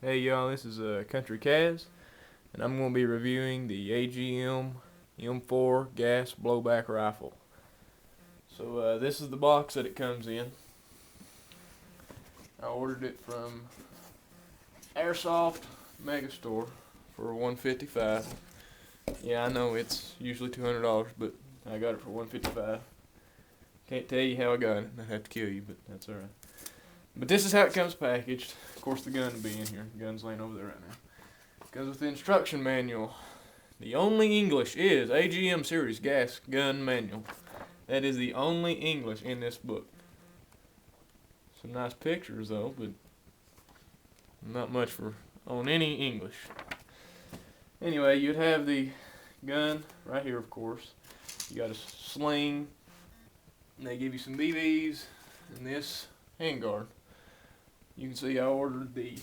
Hey y'all, this is Country Kaz, and I'm going to be reviewing the AGM M4 Gas Blowback Rifle. So this is the box that it comes in. I ordered it from Airsoft Megastore for $155. Yeah, I know it's usually $200, but I got it for $155. Can't tell you how I got it. I'd have to kill you, but that's alright. But this is how it comes packaged. Of course, the gun will be in here. The gun's laying over there right now. Comes with the instruction manual. The only English is AGM Series Gas Gun Manual. That is the only English in this book. Some nice pictures though, but not much on any English. Anyway, you'd have the gun right here, of course. You got a sling. And they give you some BBs and this handguard. You can see I ordered the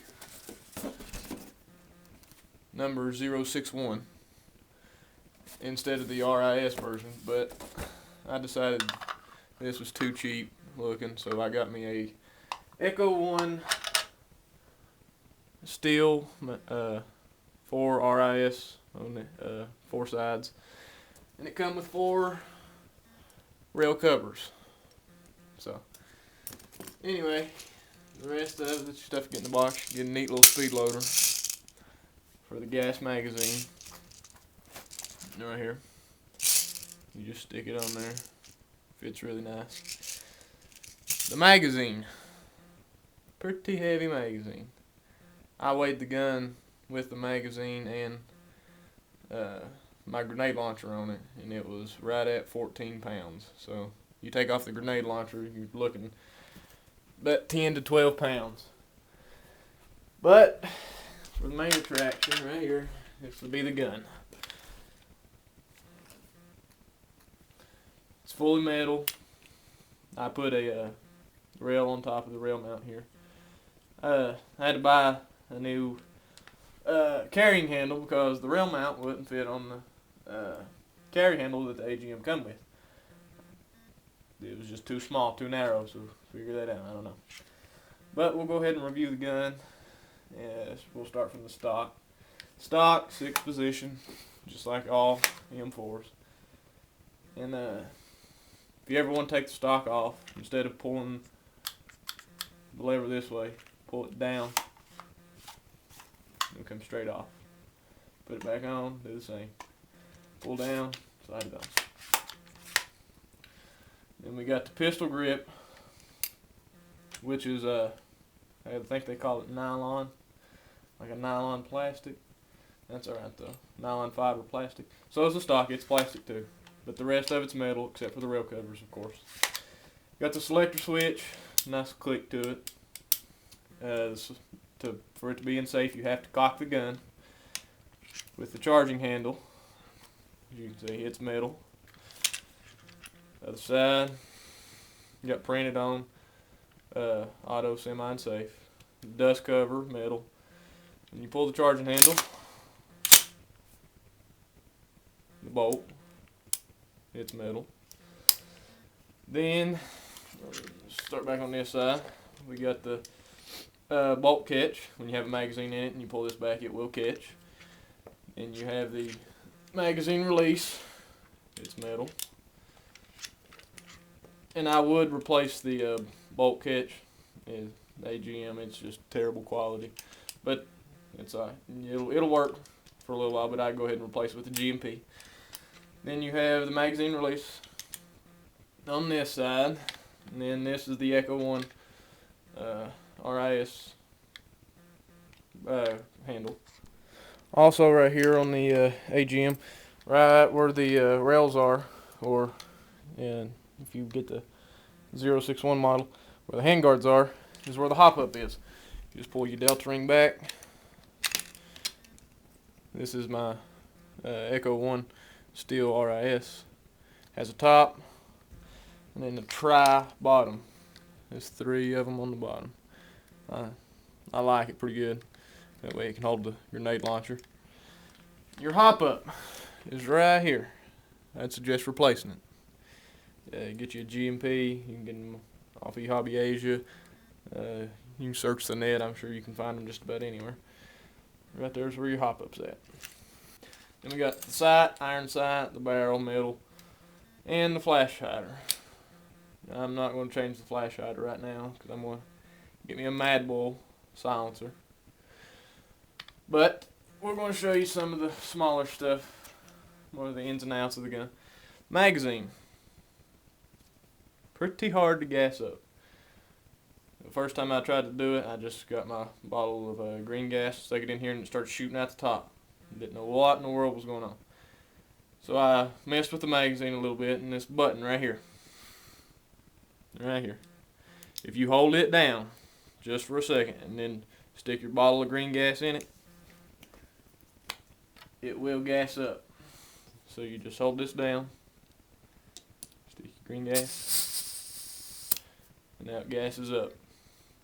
number 061 instead of the RIS version, but I decided this was too cheap looking, so I got me a Echo 1 steel 4 RIS on the 4 sides, and it comes with 4 rail covers. So anyway, the rest of the stuff you get in the box, you get a neat little speed loader for the gas magazine right here. You just stick it on there. Fits really nice. The magazine, pretty heavy magazine. I weighed the gun with the magazine and my grenade launcher on it, and it was right at 14 pounds. So you take off the grenade launcher, you're looking about 10 to 12 pounds. But for the main attraction right here, this will be the gun. It's fully metal. I put a rail on top of the rail mount here. I had to buy a new carrying handle because the rail mount wouldn't fit on the carry handle that the AGM come with. It was just too small, too narrow, so figure that out. I don't know. But we'll go ahead and review the gun. Yes, we'll start from the stock. Stock, 6th position, just like all M4s. And if you ever want to take the stock off, instead of pulling the lever this way, pull it down. It'll come straight off. Put it back on, do the same. Pull down, slide it off. Then we got the pistol grip, which is I think they call it nylon, like a nylon plastic. That's alright though, nylon fiber plastic. So is the stock, it's plastic too, but the rest of it's metal except for the rail covers, of course. Got the selector switch, nice click to it. For it to be in safe, you have to cock the gun with the charging handle. As you can see, it's metal. Other side, you got printed on auto semi safe. Dust cover, metal. And you pull the charging handle, the bolt, it's metal. Then, start back on this side. We got the bolt catch. When you have a magazine in it and you pull this back, it will catch. And you have the magazine release, it's metal. And I would replace the bolt catch. The AGM, it's just terrible quality, but it's it'll work for a little while. But I'd go ahead and replace it with the GMP. Then you have the magazine release on this side, and then this is the Echo 1 RIS handle. Also, right here on the AGM, right where the rails are, or if you get the 061 model, where the handguards are, is where the hop-up is. You just pull your delta ring back. This is my Echo 1 steel RIS. Has a top, and then the tri-bottom. There's 3 of them on the bottom. I like it pretty good. That way it can hold the grenade launcher. Your hop-up is right here. I'd suggest replacing it. Get you a GMP. You can get them off of Hobby Asia. You can search the net, I'm sure you can find them just about anywhere. Right there's where your hop-up's at. Then we got the sight, iron sight, the barrel, metal, and the flash hider. I'm not going to change the flash hider right now because I'm going to get me a Mad Bull silencer. But we're going to show you some of the smaller stuff, more of the ins and outs of the gun. Magazine. Pretty hard to gas up. The first time I tried to do it, I just got my bottle of green gas, stuck it in here, and it started shooting out the top. Didn't know what in the world was going on. So I messed with the magazine a little bit, and this button right here. Right here. If you hold it down just for a second and then stick your bottle of green gas in it, it will gas up. So you just hold this down, stick your green gas, and now it gases up.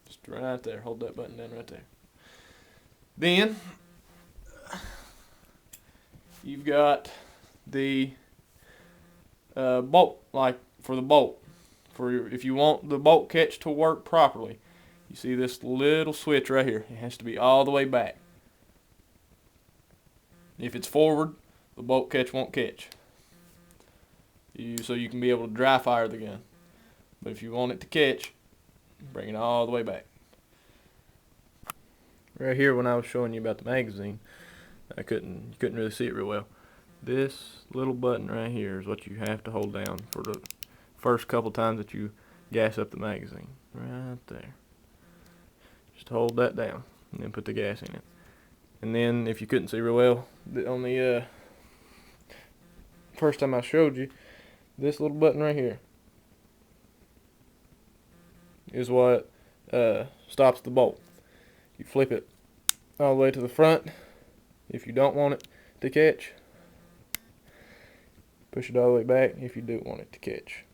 Just right there. Hold that button down right there. Then you've got the bolt, like for the bolt. If you want the bolt catch to work properly, you see this little switch right here. It has to be all the way back. If it's forward, the bolt catch won't catch. So you can be able to dry fire the gun. But if you want it to catch, bring it all the way back. Right here, when I was showing you about the magazine, you couldn't really see it real well. This little button right here is what you have to hold down for the first couple times that you gas up the magazine. Right there. Just hold that down and then put the gas in it. And then if you couldn't see real well, on the first time I showed you, this little button right here is what stops the bolt. You flip it all the way to the front if you don't want it to catch. Push it all the way back if you do want it to catch.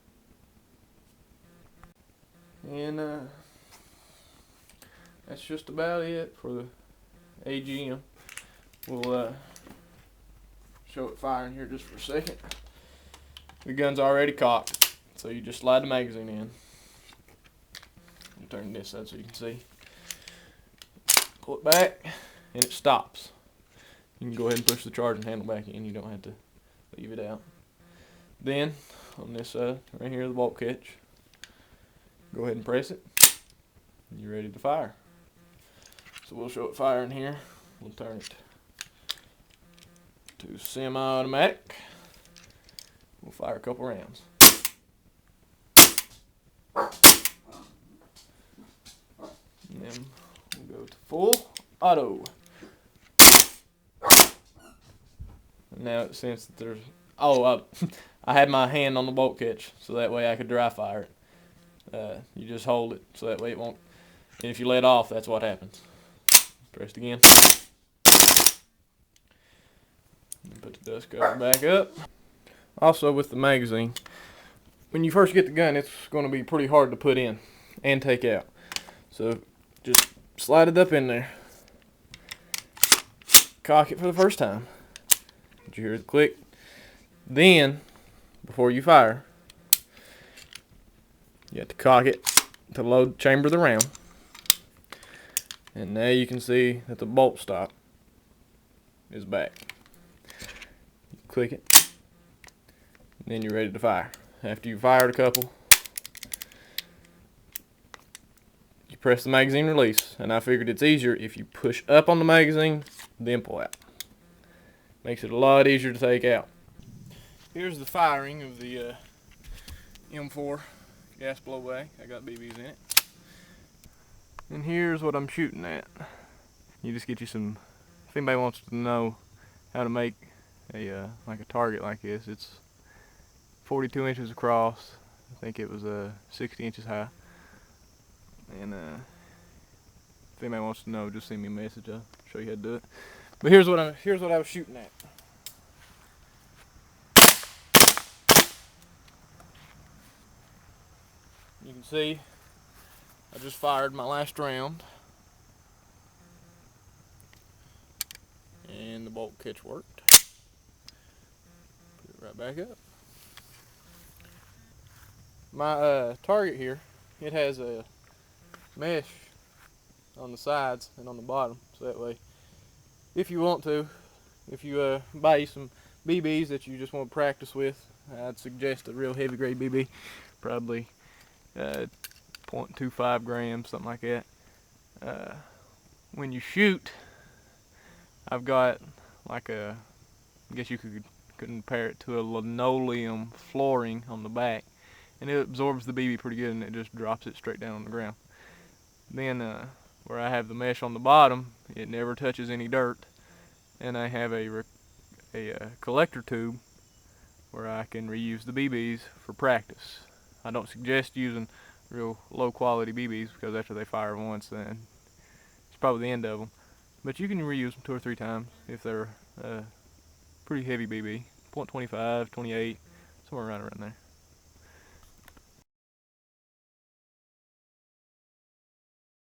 And that's just about it for the AGM. We'll show it firing here just for a second. The gun's already cocked, so you just slide the magazine in. Turn this up so you can see. Pull it back, and it stops. You can go ahead and push the charging handle back in. You don't have to leave it out. Then, on this side, right here, the bolt catch. Go ahead and press it. And you're ready to fire. So we'll show it firing here. We'll turn it to semi-automatic. We'll fire a couple rounds. And then we'll go to full auto. And now, since there's I had my hand on the bolt catch, so that way I could dry fire it. You just hold it, so that way it won't. And if you let off, that's what happens. Press it again. And put the dust cover back up. Also, with the magazine, when you first get the gun, it's going to be pretty hard to put in and take out. So just slide it up in there. Cock it for the first time. Did you hear the click? Then, before you fire, you have to cock it to load the chamber of the round. And now you can see that the bolt stop is back. You click it, and then you're ready to fire. After you've fired a couple, you press the magazine release, and I figured it's easier if you push up on the magazine, then pull out. Makes it a lot easier to take out. Here's the firing of the M4 Gas Blowback. I got BBs in it. And here's what I'm shooting at. You just get you some, if anybody wants to know how to make a like a target like this, it's 42 inches across. I think it was 60 inches high. And if anybody wants to know, just send me a message. I'll show you how to do it. But here's what I was shooting at. You can see I just fired my last round, and the bolt catch worked. Put it right back up. My target here, it has a mesh on the sides and on the bottom, so that way, if you want to, if you buy you some BBs that you just want to practice with, I'd suggest a real heavy grade BB, probably 0.25 grams, something like that. When you shoot, I've got like I guess you could compare it to a linoleum flooring on the back, and it absorbs the BB pretty good, and it just drops it straight down on the ground. Then where I have the mesh on the bottom, it never touches any dirt, and I have a collector tube where I can reuse the BBs for practice. I don't suggest using real low quality BBs because after they fire once, then it's probably the end of them. But you can reuse them 2 or 3 times if they're pretty heavy BB, 0.25, 28, somewhere around there.